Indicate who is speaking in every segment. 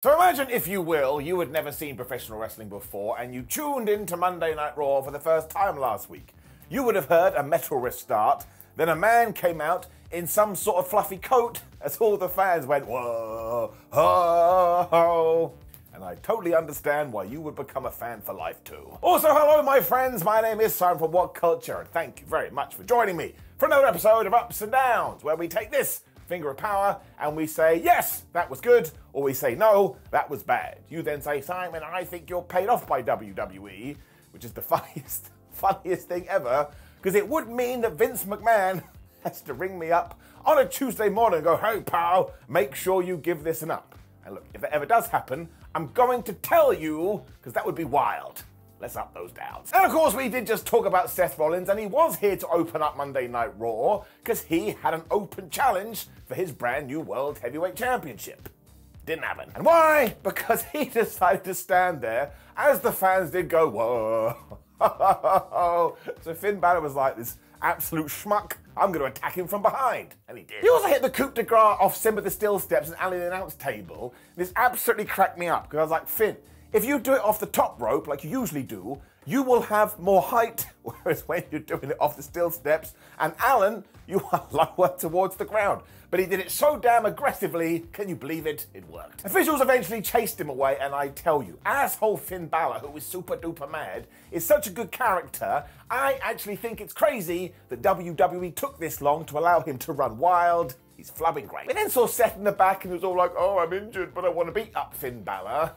Speaker 1: So imagine, if you will, you had never seen professional wrestling before and you tuned into Monday Night Raw for the first time last week. You would have heard a metal riff start, then a man came out in some sort of fluffy coat as all the fans went, whoa, ho, ho. And I totally understand why you would become a fan for life too. Also, hello my friends, my name is Simon from WhatCulture, and thank you very much for joining me for another episode of Ups and Downs, where we take this finger of power and we say, yes, that was good, or we say, no, that was bad. You then say, Simon, I think you're paid off by WWE, which is the funniest thing ever, because it would mean that Vince McMahon has to ring me up on a Tuesday morning and go, hey pal, make sure you give this an up. And look, if that ever does happen, I'm going to tell you, because that would be wild. Let's up those downs. And of course, we did just talk about Seth Rollins, and he was here to open up Monday Night Raw because he had an open challenge for his brand new World Heavyweight Championship. Didn't happen. And why? Because he decided to stand there as the fans did go, whoa. So Finn Balor was like, this absolute schmuck, I'm going to attack him from behind. And he did. He also hit the coup de grace off Simba the Steel Steps and Ali the announce table. This absolutely cracked me up because I was like, Finn, if you do it off the top rope, like you usually do, you will have more height, whereas when you're doing it off the steel steps, and Alan, you are lower towards the ground. But he did it so damn aggressively, can you believe it? It worked. Officials eventually chased him away, and I tell you, asshole Finn Balor, who is super duper mad, is such a good character, I actually think it's crazy that WWE took this long to allow him to run wild. He's flubbing great. We then saw Seth in the back, and he was all like, oh, I'm injured, but I want to beat up Finn Balor.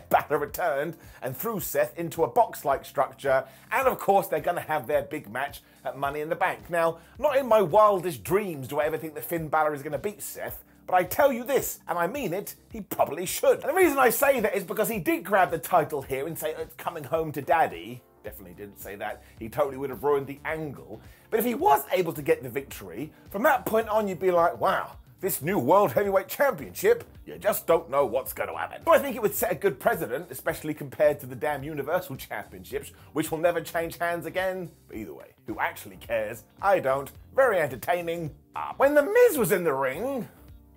Speaker 1: Balor returned and threw Seth into a box-like structure, and of course they're going to have their big match at Money in the Bank. Now, not in my wildest dreams do I ever think that Finn Balor is going to beat Seth, but I tell you this, and I mean it, he probably should. And the reason I say that is because he did grab the title here and say, it's coming home to daddy. Definitely didn't say that. He totally would have ruined the angle. But if he was able to get the victory, from that point on you'd be like, wow, this new World Heavyweight Championship, you just don't know what's going to happen. So I think it would set a good precedent, especially compared to the damn Universal Championships, which will never change hands again. But either way, who actually cares? I don't. Very entertaining. When The Miz was in the ring,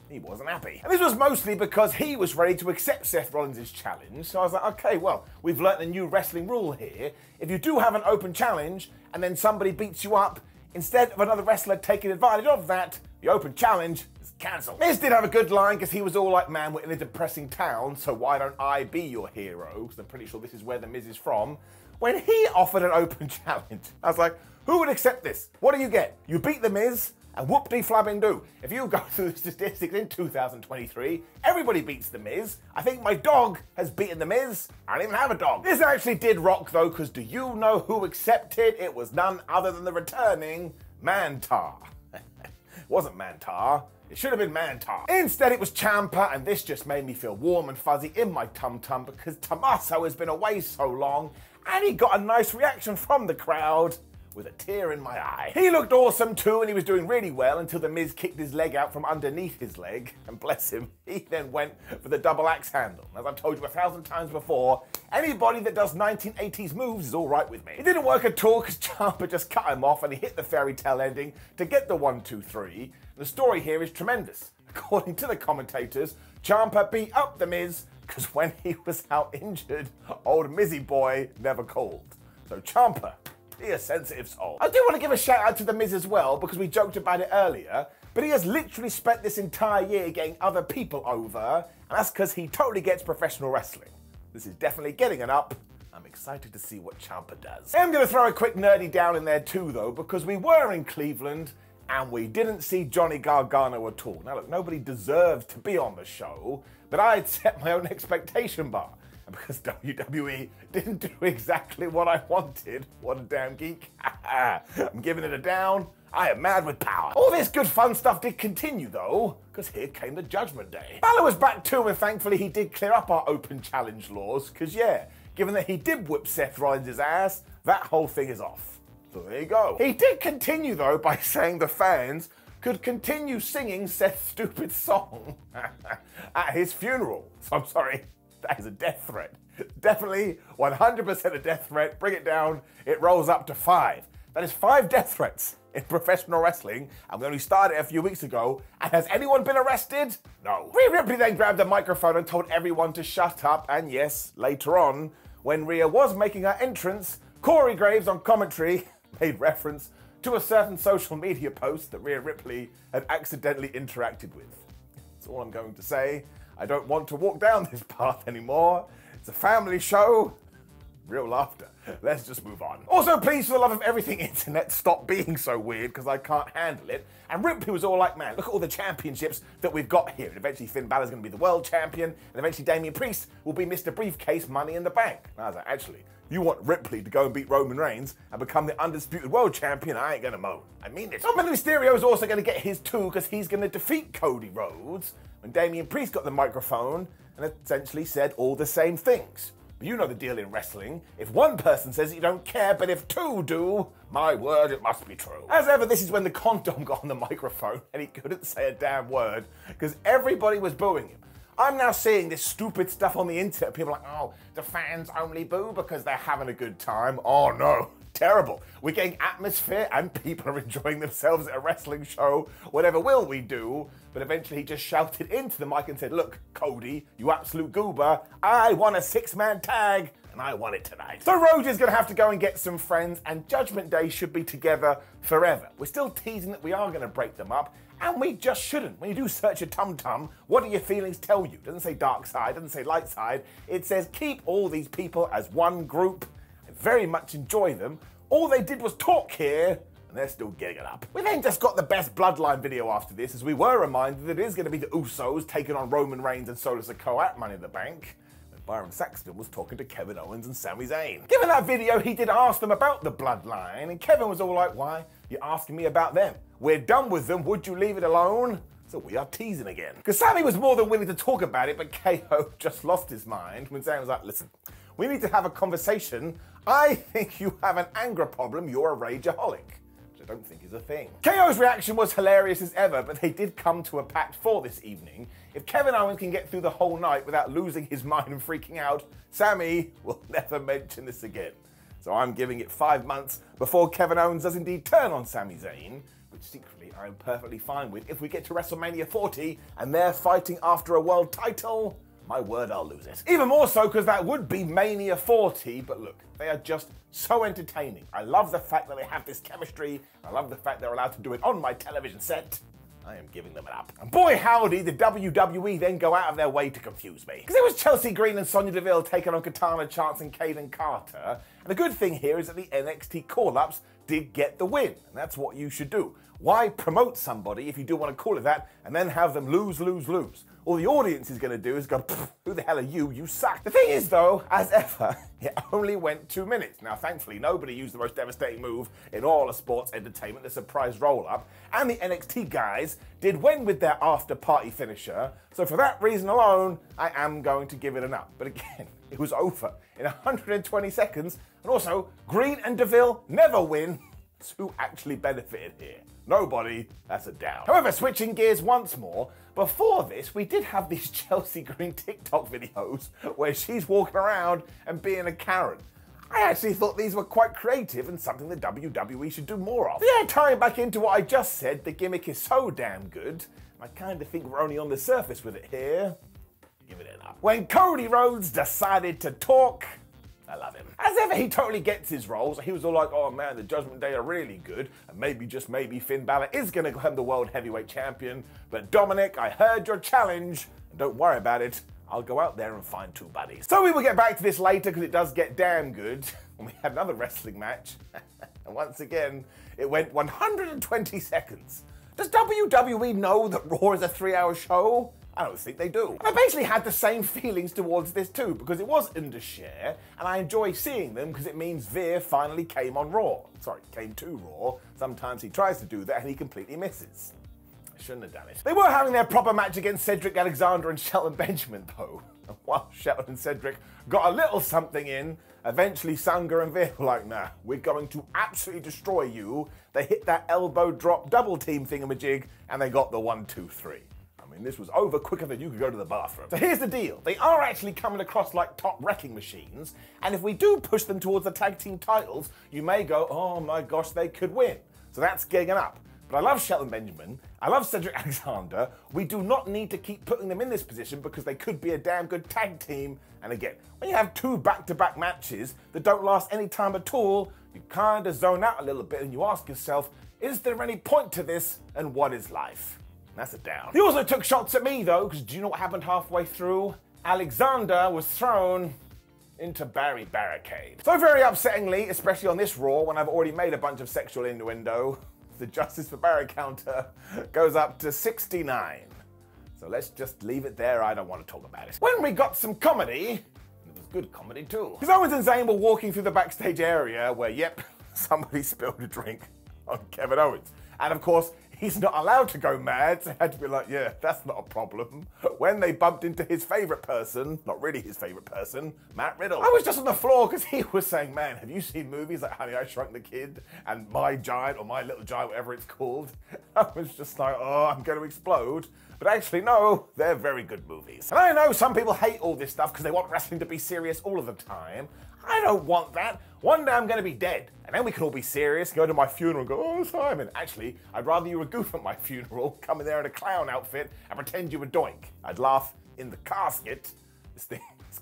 Speaker 1: he wasn't happy. And this was mostly because he was ready to accept Seth Rollins' challenge. So I was like, okay, well, we've learnt a new wrestling rule here. If you do have an open challenge and then somebody beats you up, instead of another wrestler taking advantage of that, the open challenge is cancelled. Miz did have a good line because he was all like, man, we're in a depressing town, so why don't I be your hero? Because I'm pretty sure this is where The Miz is from. When he offered an open challenge, I was like, who would accept this? What do you get? You beat The Miz, and whoop-de-flabbing-do. If you go through the statistics in 2023, everybody beats The Miz. I think my dog has beaten The Miz. I don't even have a dog. This actually did rock, though, because do you know who accepted? It was none other than the returning Mantar. It wasn't Mantar. It should have been Mantar. Instead, it was Ciampa, and this just made me feel warm and fuzzy in my tum-tum because Tommaso has been away so long, and he got a nice reaction from the crowd with a tear in my eye. He looked awesome too, and he was doing really well until The Miz kicked his leg out from underneath his leg, and bless him, he then went for the double axe handle. As I've told you 1,000 times before, anybody that does 1980s moves is all right with me. It didn't work at all because Ciampa just cut him off and he hit the fairy tale ending to get the 1, 2, 3. The story here is tremendous. According to the commentators, Ciampa beat up The Miz because when he was out injured, old Mizzy boy never called. So Ciampa, be a sensitive soul. I do want to give a shout out to The Miz as well because we joked about it earlier, but he has literally spent this entire year getting other people over, and that's because he totally gets professional wrestling. This is definitely getting an up. I'm excited to see what Ciampa does. I'm going to throw a quick nerdy down in there too though, because we were in Cleveland and we didn't see Johnny Gargano at all. Now look, nobody deserves to be on the show, but I had set my own expectation bar. And because WWE didn't do exactly what I wanted, what a damn geek, I'm giving it a down. I am mad with power. All this good fun stuff did continue though, because here came the Judgment Day. Balor was back too, and thankfully he did clear up our open challenge laws, because yeah, given that he did whip Seth Rollins' ass, that whole thing is off. So there you go. He did continue though by saying the fans could continue singing Seth's stupid song at his funeral. So I'm sorry, that is a death threat. Definitely 100% a death threat. Bring it down, it rolls up to 5. That is 5 death threats in professional wrestling, and we only started a few weeks ago, and has anyone been arrested? No. Rhea Ripley then grabbed the microphone and told everyone to shut up, and yes, later on, when Rhea was making her entrance, Corey Graves on commentary made reference to a certain social media post that Rhea Ripley had accidentally interacted with. That's all I'm going to say. I don't want to walk down this path anymore. It's a family show. Real laughter. Let's just move on. Also, please, for the love of everything internet, stop being so weird, because I can't handle it. And Ripley was all like, man, look at all the championships that we've got here. And eventually Finn Balor's going to be the world champion, and eventually Damian Priest will be Mr. Briefcase Money in the Bank. And I was like, actually, you want Ripley to go and beat Roman Reigns and become the undisputed world champion, I ain't gonna moan. I mean this. Dominic Mysterio's also gonna get his too, because he's gonna defeat Cody Rhodes when Damian Priest got the microphone and essentially said all the same things. But you know the deal in wrestling. If one person says it, you don't care, but if two do, my word, it must be true. As ever, this is when the condom got on the microphone and he couldn't say a damn word because everybody was booing him. I'm now seeing this stupid stuff on the internet. People are like, oh, the fans only boo because they're having a good time. Oh no, terrible. We're getting atmosphere and people are enjoying themselves at a wrestling show. Whatever will we do? But eventually he just shouted into the mic and said, look, Cody, you absolute goober, I won a 6-man tag and I won it tonight. So Rhodes is gonna have to go and get some friends and Judgment Day should be together forever. We're still teasing that we are gonna break them up. And we just shouldn't. When you do search your tum-tum, what do your feelings tell you? It doesn't say dark side, doesn't say light side. It says keep all these people as one group. I very much enjoy them. All they did was talk here, and they're still getting it up. We then just got the best bloodline video after this, as we were reminded that it is going to be the Usos taking on Roman Reigns and Solo Sikoa at Money in the Bank. And Byron Saxton was talking to Kevin Owens and Sami Zayn. Given that video, he did ask them about the bloodline, and Kevin was all like, why? You're asking me about them. We're done with them, would you leave it alone? So we are teasing again. Because Sami was more than willing to talk about it, but KO just lost his mind when Zayn was like, listen, we need to have a conversation. I think you have an anger problem, you're a rageaholic. Which I don't think is a thing. KO's reaction was hilarious as ever, but they did come to a pact for this evening. If Kevin Owens can get through the whole night without losing his mind and freaking out, Sami will never mention this again. So I'm giving it 5 months before Kevin Owens does indeed turn on Sami Zayn, which secretly I'm perfectly fine with. If we get to WrestleMania 40 and they're fighting after a world title, my word, I'll lose it. Even more so because that would be Mania 40, but look, they are just so entertaining. I love the fact that they have this chemistry. I love the fact they're allowed to do it on my television set. I am giving them an up. And boy howdy, the WWE then go out of their way to confuse me. Because it was Chelsea Green and Sonya Deville taking on Katana, Chance and Kayden Carter. And the good thing here is that the NXT call-ups did get the win. And that's what you should do. Why promote somebody, if you do want to call it that, and then have them lose, lose, lose? All the audience is going to do is go, who the hell are you? You suck. The thing is, though, as ever, it only went 2 minutes. Now, thankfully, nobody used the most devastating move in all of sports entertainment, the surprise roll-up, and the NXT guys did win with their after-party finisher. So for that reason alone, I am going to give it an up. But again, it was over in 120 seconds. And also, Green and Deville never win. So who actually benefited here? Nobody. That's a down. However, switching gears once more, before this, we did have these Chelsea Green TikTok videos where she's walking around and being a Karen. I actually thought these were quite creative and something the WWE should do more of. But yeah, tying back into what I just said, the gimmick is so damn good. I kind of think we're only on the surface with it here. Give it an up. When Cody Rhodes decided to talk, I love him. As ever, he totally gets his roles. He was all like, oh man, the Judgment Day are really good. And maybe, just maybe, Finn Balor is going to become the World Heavyweight Champion. But Dominic, I heard your challenge. And don't worry about it. I'll go out there and find 2 buddies. So we will get back to this later because it does get damn good. And we had another wrestling match. And once again, it went 120 seconds. Does WWE know that Raw is a 3-hour show? I don't think they do. And I basically had the same feelings towards this too, because it was Indus Sher, and I enjoy seeing them because it means Veer finally came on Raw. Sorry, came to Raw. Sometimes he tries to do that and he completely misses. I shouldn't have done it. They were having their proper match against Cedric Alexander and Shelton Benjamin though. And while Shelton and Cedric got a little something in, eventually Sangha and Veer were like, nah, we're going to absolutely destroy you. They hit that elbow drop double team thingamajig and they got the 1, 2, 3. I mean, this was over quicker than you could go to the bathroom. So here's the deal. They are actually coming across like top wrecking machines, and if we do push them towards the tag team titles, you may go, oh my gosh, they could win. So that's getting up. But I love Shelton Benjamin. I love Cedric Alexander. We do not need to keep putting them in this position because they could be a damn good tag team. And again, when you have 2 back-to-back matches that don't last any time at all, you kind of zone out a little bit and you ask yourself, is there any point to this and what is life? And that's a down. He also took shots at me though, because do you know what happened halfway through? Alexander was thrown into Barry Barricade. So very upsettingly, especially on this Raw, when I've already made a bunch of sexual innuendo, the Justice for Barry counter goes up to 69. So let's just leave it there, I don't want to talk about it. When we got some comedy, it was good comedy too. Because Owens and Zayn were walking through the backstage area where, yep, somebody spilled a drink on Kevin Owens. And of course, he's not allowed to go mad, so he had to be like, yeah, that's not a problem. When they bumped into his favourite person, not really his favourite person, Matt Riddle. I was just on the floor because he was saying, man, have you seen movies like Honey, I Shrunk the Kid and My Giant or My Little Giant, whatever it's called? I was just like, oh, I'm going to explode. But actually, no, they're very good movies. And I know some people hate all this stuff because they want wrestling to be serious all of the time. I don't want that. One day I'm going to be dead, and then we can all be serious, go to my funeral and go, oh, Simon. Actually, I'd rather you were goof at my funeral, come in there in a clown outfit, and pretend you were Doink. I'd laugh in the casket. This thing is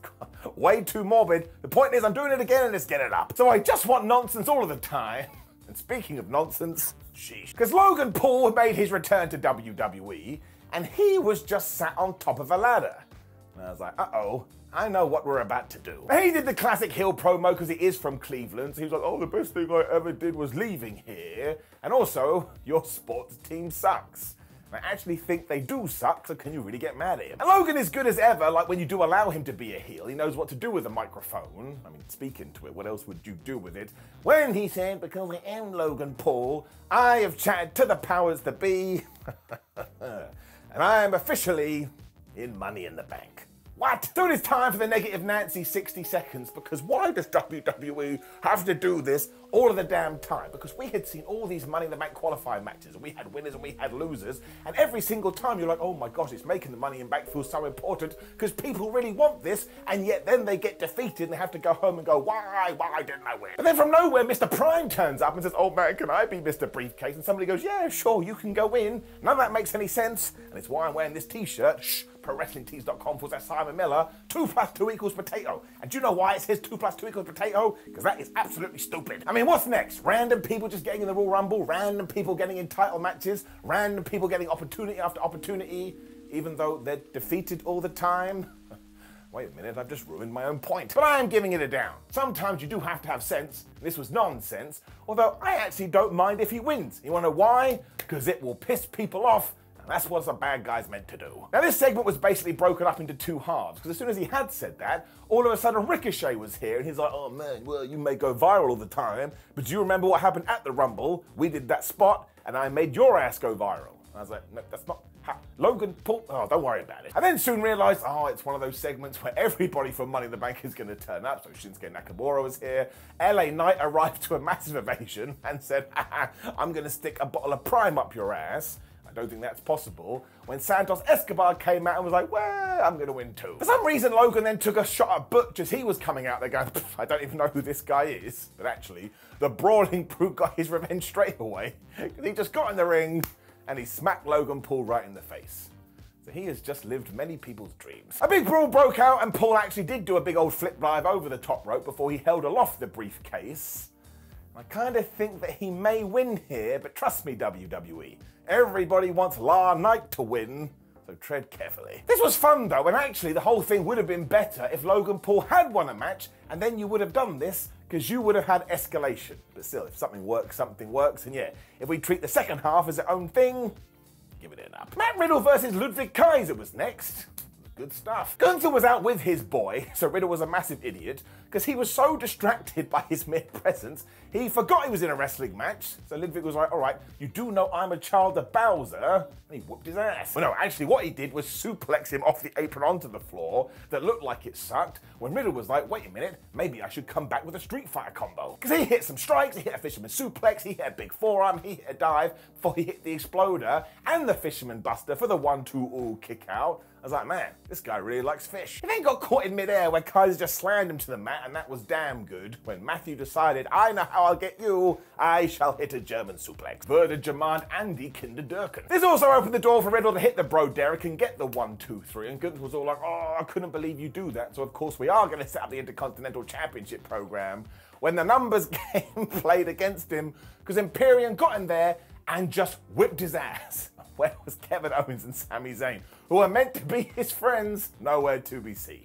Speaker 1: way too morbid. The point is, I'm doing it again and let's get it up. So I just want nonsense all of the time. And speaking of nonsense, sheesh. Because Logan Paul made his return to WWE, and he was just sat on top of a ladder. And I was like, uh-oh. I know what we're about to do. And he did the classic heel promo because he is from Cleveland. So he was like, oh, the best thing I ever did was leaving here. And also, your sports team sucks. And I actually think they do suck, so can you really get mad at him? And Logan is good as ever, like when you do allow him to be a heel. He knows what to do with a microphone. I mean, speak into it. What else would you do with it? When he said, because I am Logan Paul, I have chatted to the powers that be. And I am officially in Money in the Bank. What? So it is time for the Negative Nancy 60 seconds, because why does WWE have to do this all of the damn time? Because we had seen all these Money in the Bank qualifying matches, and we had winners and we had losers, and every single time you're like, oh my gosh, it's making the Money in the Bank feel so important, because people really want this, and yet then they get defeated and they have to go home and go, why didn't I win? But then from nowhere, Mr. Prime turns up and says, oh man, can I be Mr. Briefcase? And somebody goes, yeah, sure, you can go in. None of that makes any sense, and it's why I'm wearing this t-shirt. Shh. ProWrestlingTees.com/Simon Miller, 2 + 2 = potato. And do you know why it says 2 + 2 = potato? Because that is absolutely stupid. I mean, what's next? Random people just getting in the Royal Rumble, random people getting in title matches, random people getting opportunity after opportunity, even though they're defeated all the time? Wait a minute, I've just ruined my own point. But I am giving it a down. Sometimes you do have to have sense. This was nonsense, although I actually don't mind if he wins. You wanna know why? Because it will piss people off. That's what a bad guy's meant to do. Now this segment was basically broken up into 2 halves, because as soon as he had said that, all of a sudden Ricochet was here, and he's like, oh man, well, you may go viral all the time, but do you remember what happened at the Rumble? We did that spot, and I made your ass go viral. And I was like, no, that's not how. Logan Paul, oh, don't worry about it. I then soon realized, oh, it's one of those segments where everybody from Money in the Bank is gonna turn up. So Shinsuke Nakamura was here. LA Knight arrived to a massive ovation and said, haha, I'm gonna stick a bottle of Prime up your ass. I don't think that's possible, when Santos Escobar came out and was like, well, I'm going to win too. For some reason, Logan then took a shot at Butch as he was coming out there going, I don't even know who this guy is. But actually, the brawling brute got his revenge straight away. He just got in the ring and he smacked Logan Paul right in the face. So he has just lived many people's dreams. A big brawl broke out and Paul actually did do a big old flip dive over the top rope before he held aloft the briefcase. I kind of think that he may win here, but trust me, WWE, everybody wants La Knight to win, so tread carefully. This was fun though, and actually the whole thing would have been better if Logan Paul had won a match, and then you would have done this, because you would have had escalation. But still, if something works, and yeah, if we treat the second half as its own thing, give it an up. Matt Riddle versus Ludwig Kaiser was next. Good stuff. Gunther was out with his boy, so Riddle was a massive idiot, because he was so distracted by his mere presence, he forgot he was in a wrestling match. So Ludwig was like, all right, you do know I'm a child of Bowser, and he whooped his ass. Well, no, actually what he did was suplex him off the apron onto the floor that looked like it sucked, when Riddle was like, wait a minute, maybe I should come back with a Street Fighter combo. Because he hit some strikes, he hit a Fisherman suplex, he hit a big forearm, he hit a dive before he hit the Exploder, and the Fisherman Buster for the 1-2 all kick out. I was like, man, this guy really likes fish. He then got caught in midair where Kaiser just slammed him to the mat, and that was damn good when Matthew decided, I know how I'll get you. I shall hit a German suplex. Würde Jemand Andy Kinderdürken. This also opened the door for Riddle to hit the Bro Derek and get the 1, 2, 3, and Gunther was all like, oh, I couldn't believe you do that. So of course we are going to set up the Intercontinental Championship program when the numbers game played against him, because Imperium got him there and just whipped his ass. Where was Kevin Owens and Sami Zayn, who were meant to be his friends? Nowhere to be seen.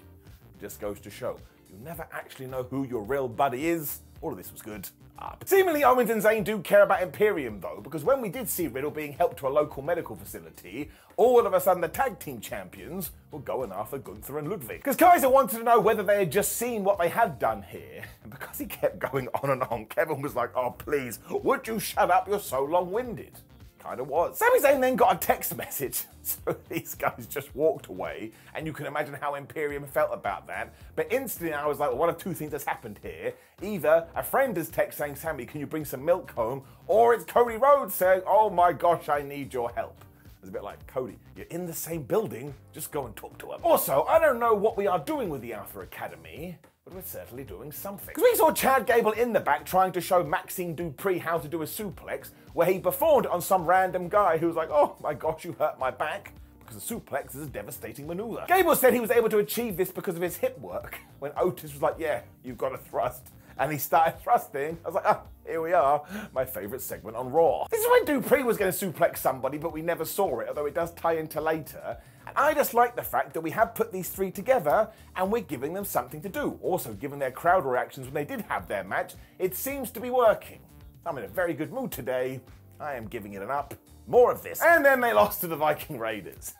Speaker 1: Just goes to show, you never actually know who your real buddy is. All of this was good. But seemingly Owens and Zayn do care about Imperium though, because when we did see Riddle being helped to a local medical facility, all of a sudden the tag team champions were going after Gunther and Ludwig. Because Kaiser wanted to know whether they had just seen what they had done here, and because he kept going on and on, Kevin was like, oh please, would you shut up, you're so long-winded. Kind of was. Sami Zayn then got a text message, so these guys just walked away, and you can imagine how Imperium felt about that. But instantly I was like, well, one of two things has happened here. Either a friend has texted saying, Sami, can you bring some milk home? Or it's Cody Rhodes saying, oh my gosh, I need your help. It's a bit like, Cody, you're in the same building, just go and talk to him. Also, I don't know what we are doing with the Alpha Academy, but we're certainly doing something. Because we saw Chad Gable in the back trying to show Maxine Dupree how to do a suplex, where he performed on some random guy who was like, oh my gosh, you hurt my back. Because a suplex is a devastating maneuver. Gable said he was able to achieve this because of his hip work, when Otis was like, yeah, you've got to thrust. And he started thrusting. I was like, oh, here we are. My favorite segment on Raw. This is when Dupree was going to suplex somebody, but we never saw it, although it does tie into later. And I just like the fact that we have put these three together and we're giving them something to do. Also, given their crowd reactions when they did have their match, it seems to be working. I'm in a very good mood today. I am giving it an up. More of this. And then they lost to the Viking Raiders.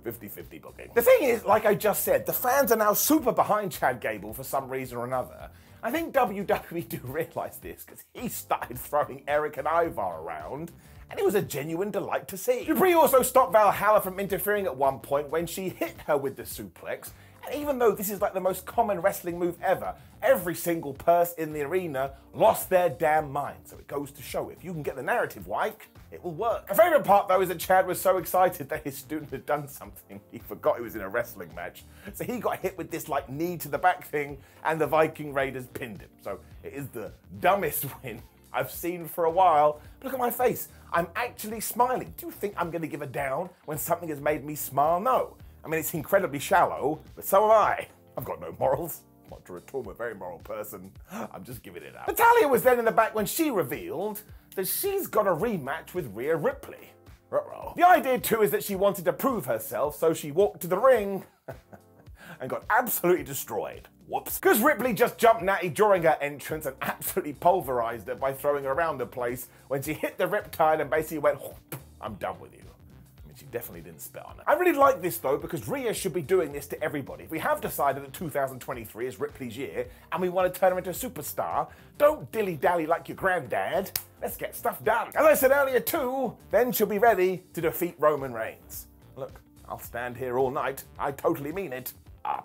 Speaker 1: 50-50 booking. The thing is, like I just said, the fans are now super behind Chad Gable for some reason or another. I think WWE do realise this, because he started throwing Eric and Ivar around, and it was a genuine delight to see. Dupree also stopped Valhalla from interfering at one point when she hit her with the suplex, and even though this is like the most common wrestling move ever, every single person in the arena lost their damn mind. So it goes to show, if you can get the narrative right, it will work. My favourite part though is that Chad was so excited that his student had done something, he forgot he was in a wrestling match. So he got hit with this like knee to the back thing, and the Viking Raiders pinned him. So it is the dumbest win I've seen for a while. Look at my face. I'm actually smiling. Do you think I'm going to give a down when something has made me smile? No. I mean, it's incredibly shallow, but so am I. I've got no morals. Not true at all, I'm a very moral person. I'm just giving it up. Natalya was then in the back when she revealed that she's got a rematch with Rhea Ripley. Ruh-roh. The idea too is that she wanted to prove herself, so she walked to the ring and got absolutely destroyed. Whoops. Because Ripley just jumped Natty during her entrance and absolutely pulverized her by throwing her around the place when she hit the riptide and basically went, I'm done with you. I mean, she definitely didn't spit on it. I really like this though, because Rhea should be doing this to everybody. If we have decided that 2023 is Ripley's year and we want to turn her into a superstar, don't dilly-dally like your granddad. Let's get stuff done. As I said earlier too, then she'll be ready to defeat Roman Reigns. Look, I'll stand here all night. I totally mean it.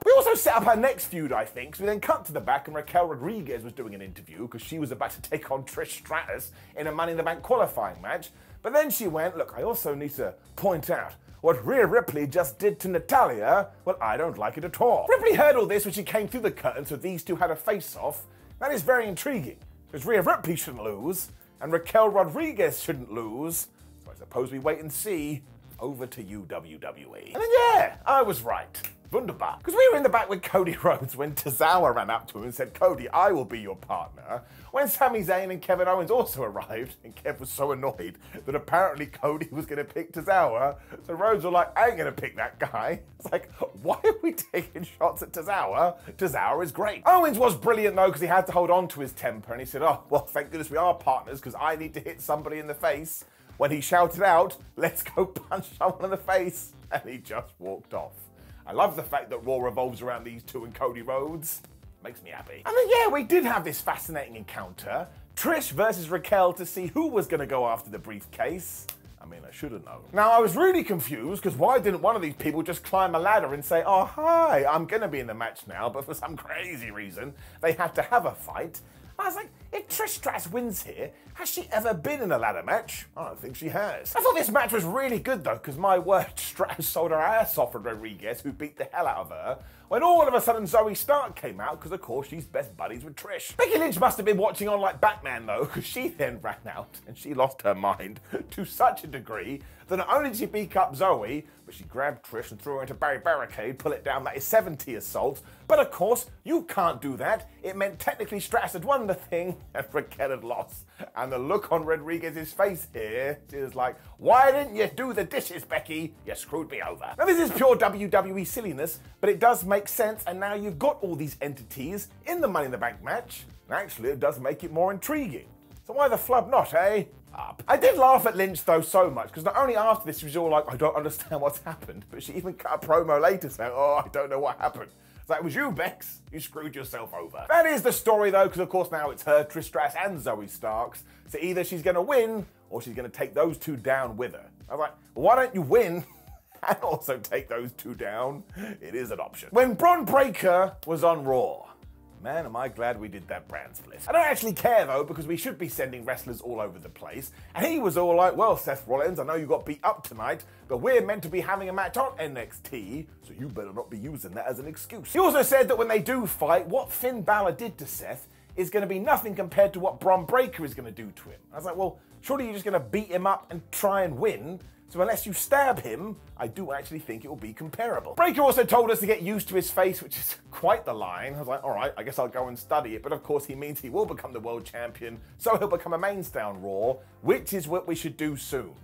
Speaker 1: We also set up our next feud, I think, so we then cut to the back and Raquel Rodriguez was doing an interview because she was about to take on Trish Stratus in a Money in the Bank qualifying match. But then she went, look, I also need to point out what Rhea Ripley just did to Natalya. Well, I don't like it at all. Ripley heard all this when she came through the curtain, so these two had a face-off. That is very intriguing, because Rhea Ripley shouldn't lose, and Raquel Rodriguez shouldn't lose. So I suppose we wait and see. Over to you, WWE. And then yeah, I was right. Wunderbar. Because we were in the back with Cody Rhodes when Tozawa ran up to him and said, Cody, I will be your partner. When Sami Zayn and Kevin Owens also arrived, and Kev was so annoyed that apparently Cody was going to pick Tozawa, so Rhodes were like, I ain't going to pick that guy. It's like, why are we taking shots at Tozawa? Tozawa is great. Owens was brilliant though, because he had to hold on to his temper, and he said, oh, well, thank goodness we are partners, because I need to hit somebody in the face. When he shouted out, let's go punch someone in the face, and he just walked off. I love the fact that Raw revolves around these two and Cody Rhodes. Makes me happy. And then yeah, we did have this fascinating encounter. Trish versus Raquel to see who was going to go after the briefcase. I mean, I should have known. Now, I was really confused, because why didn't one of these people just climb a ladder and say, oh, hi, I'm going to be in the match now, but for some crazy reason, they had to have a fight. I was like, if Trish Stratus wins here, has she ever been in a ladder match? I don't think she has. I thought this match was really good though, because my word, Stratus sold her ass off for Rodriguez, who beat the hell out of her, when all of a sudden Zoe Stark came out, because of course she's best buddies with Trish. Becky Lynch must have been watching on like Batman though, because she then ran out and she lost her mind to such a degree that not only did she beat up Zoe, but she grabbed Trish and threw her into barricade, pull it down, that is 70 assaults. But of course, you can't do that. It meant technically Stratus had won the thing and Raquel had lost. And the look on Rodriguez's face here is like, why didn't you do the dishes, Becky? You screwed me over. Now this is pure WWE silliness, but it does make sense, and now you've got all these entities in the Money in the Bank match, and actually it does make it more intriguing. So why the flub not, eh? Up. I did laugh at Lynch though so much, because not only after this she was all like, I don't understand what's happened, but she even cut a promo later saying, oh, I don't know what happened. It's like, it was you, Bex. You screwed yourself over. That is the story though, because of course now it's her, Trish Stratus and Zoe Starks. So either she's going to win, or she's going to take those two down with her. I was like, well, why don't you win and also take those two down? It is an option. When Bron Breakker was on Raw, man, am I glad we did that brand split. I don't actually care though, because we should be sending wrestlers all over the place. And he was all like, well, Seth Rollins, I know you got beat up tonight, but we're meant to be having a match on NXT, so you better not be using that as an excuse. He also said that when they do fight, what Finn Balor did to Seth is going to be nothing compared to what Bron Breakker is going to do to him. I was like, well, surely you're just going to beat him up and try and win. So unless you stab him, I do actually think it will be comparable. Breakker also told us to get used to his face, which is quite the line. I was like, all right, I guess I'll go and study it. But of course, he means he will become the world champion, so he'll become a mainstay on Raw, which is what we should do soon.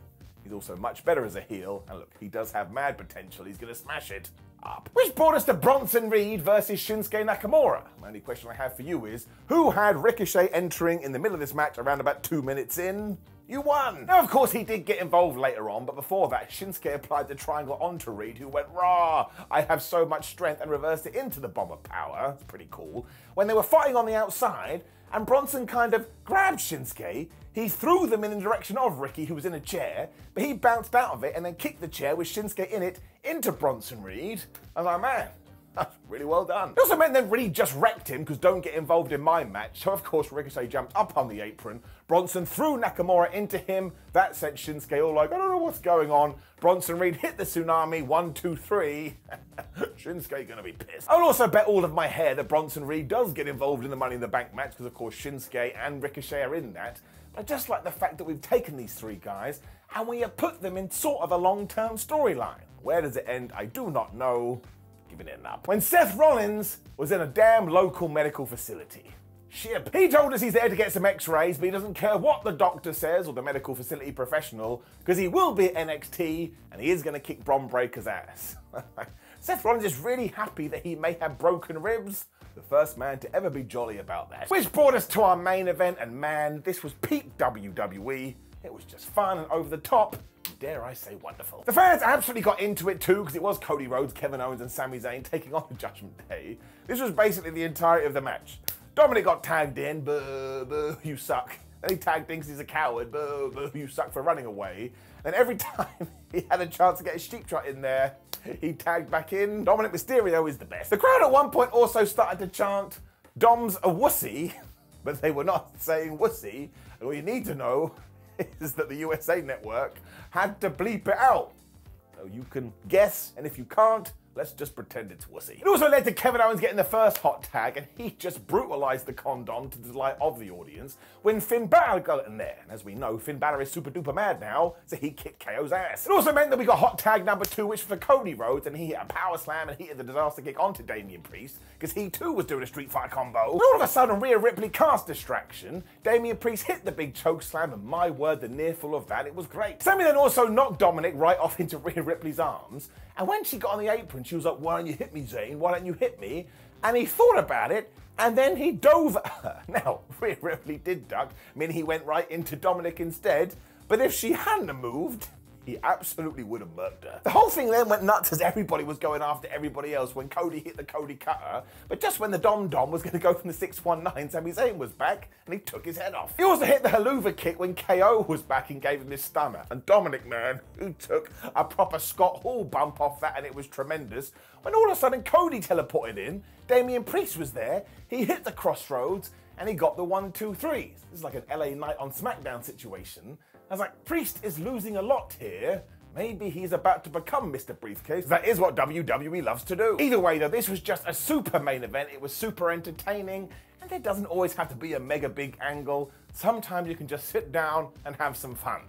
Speaker 1: He's also much better as a heel, and look, he does have mad potential. He's going to smash it up. Which brought us to Bronson Reed versus Shinsuke Nakamura. My only question I have for you is, who had Ricochet entering in the middle of this match around about 2 minutes in? You won! Now, of course, he did get involved later on, but before that, Shinsuke applied the triangle onto Reed, who went, rah, I have so much strength, and reversed it into the bomb of power. It's pretty cool. When they were fighting on the outside, and Bronson kind of grabbed Shinsuke, he threw them in the direction of Ricky, who was in a chair, but he bounced out of it and then kicked the chair with Shinsuke in it into Bronson Reed. I was like, man, that's really well done. It also meant that Reed just wrecked him, because don't get involved in my match. So of course Ricochet jumped up on the apron. Bronson threw Nakamura into him. That sent Shinsuke all like, I don't know what's going on. Bronson Reed hit the tsunami, 1, 2, 3. Shinsuke gonna be pissed. I'll also bet all of my hair that Bronson Reed does get involved in the Money in the Bank match, because of course Shinsuke and Ricochet are in that. I just like the fact that we've taken these three guys and we have put them in sort of a long-term storyline. Where does it end? I do not know. Giving it an up. When Seth Rollins was in a damn local medical facility. Ship. He told us he's there to get some x-rays, but he doesn't care what the doctor says or the medical facility professional, because he will be at NXT and he is going to kick Bron Breakker's ass. Seth Rollins is really happy that he may have broken ribs. The first man to ever be jolly about that. Which brought us to our main event, and man, this was peak WWE. It was just fun and over the top, dare I say wonderful. The fans absolutely got into it too, because it was Cody Rhodes, Kevin Owens and Sami Zayn taking on the Judgment Day. This was basically the entirety of the match. Dominic got tagged in, boo, boo, you suck. Then he tagged in because he's a coward, boo, boo, you suck for running away. And every time he had a chance to get his sheep trot in there, he tagged back in. Dominic Mysterio is the best. The crowd at one point also started to chant, Dom's a wussy, but they were not saying wussy. And all you need to know is that the USA Network had to bleep it out. So you can guess, and if you can't, let's just pretend it's wussy. It also led to Kevin Owens getting the first hot tag, and he just brutalized the condom to the delight of the audience when Finn Balor got in there. And as we know, Finn Balor is super duper mad now, so he kicked KO's ass. It also meant that we got hot tag number 2, which was for Cody Rhodes, and he hit a power slam and he hit the disaster kick onto Damian Priest, because he too was doing a Street Fighter combo. And all of a sudden, Rhea Ripley cast distraction. Damian Priest hit the big choke slam, and my word, the near fall of that, it was great. Sami then also knocked Dominic right off into Rhea Ripley's arms, and when she got on the apron, she was like, why don't you hit me, Zayn? Why don't you hit me? And he thought about it, and then he dove at her. Now, Rhea Ripley did duck, meaning he went right into Dominic instead, but if she hadn't moved, he absolutely would have murked her. The whole thing then went nuts as everybody was going after everybody else when Cody hit the Cody cutter, but just when the Dom was going to go from the 619, Sami Zayn was back, and he took his head off. He also hit the haluva kick when KO was back and gave him his stunner. And Dominic, man, who took a proper Scott Hall bump off that, and it was tremendous, when all of a sudden Cody teleported in, Damian Priest was there, he hit the crossroads, and he got the 1, 2, 3s. This is like an LA Knight on SmackDown situation. I was like, Priest is losing a lot here. Maybe he's about to become Mr. Briefcase. That is what WWE loves to do. Either way though, this was just a super main event. It was super entertaining, and there doesn't always have to be a mega big angle. Sometimes you can just sit down and have some fun.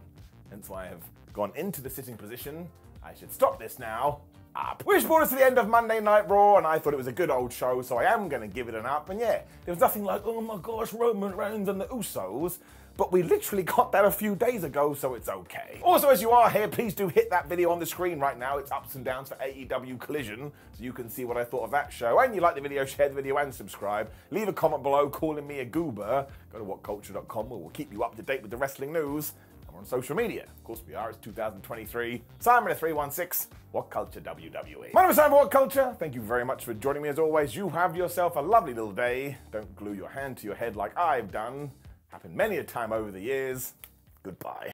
Speaker 1: Hence why I have gone into the sitting position. I should stop this now. Up. Which brought us to the end of Monday Night Raw, and I thought it was a good old show, so I am going to give it an up. And yeah, there was nothing like, oh my gosh, Roman Reigns and the Usos, but we literally got that a few days ago, so it's okay. Also, as you are here, please do hit that video on the screen right now. It's ups and downs for AEW Collision, so you can see what I thought of that show. And you like the video, share the video, and subscribe. Leave a comment below calling me a goober. Go to WhatCulture.com, where we'll keep you up to date with the wrestling news. On social media. Of course we are, it's 2023. Simon 316, What Culture WWE. My name is Simon What Culture. Thank you very much for joining me as always. You have yourself a lovely little day. Don't glue your hand to your head like I've done. Happened many a time over the years. Goodbye.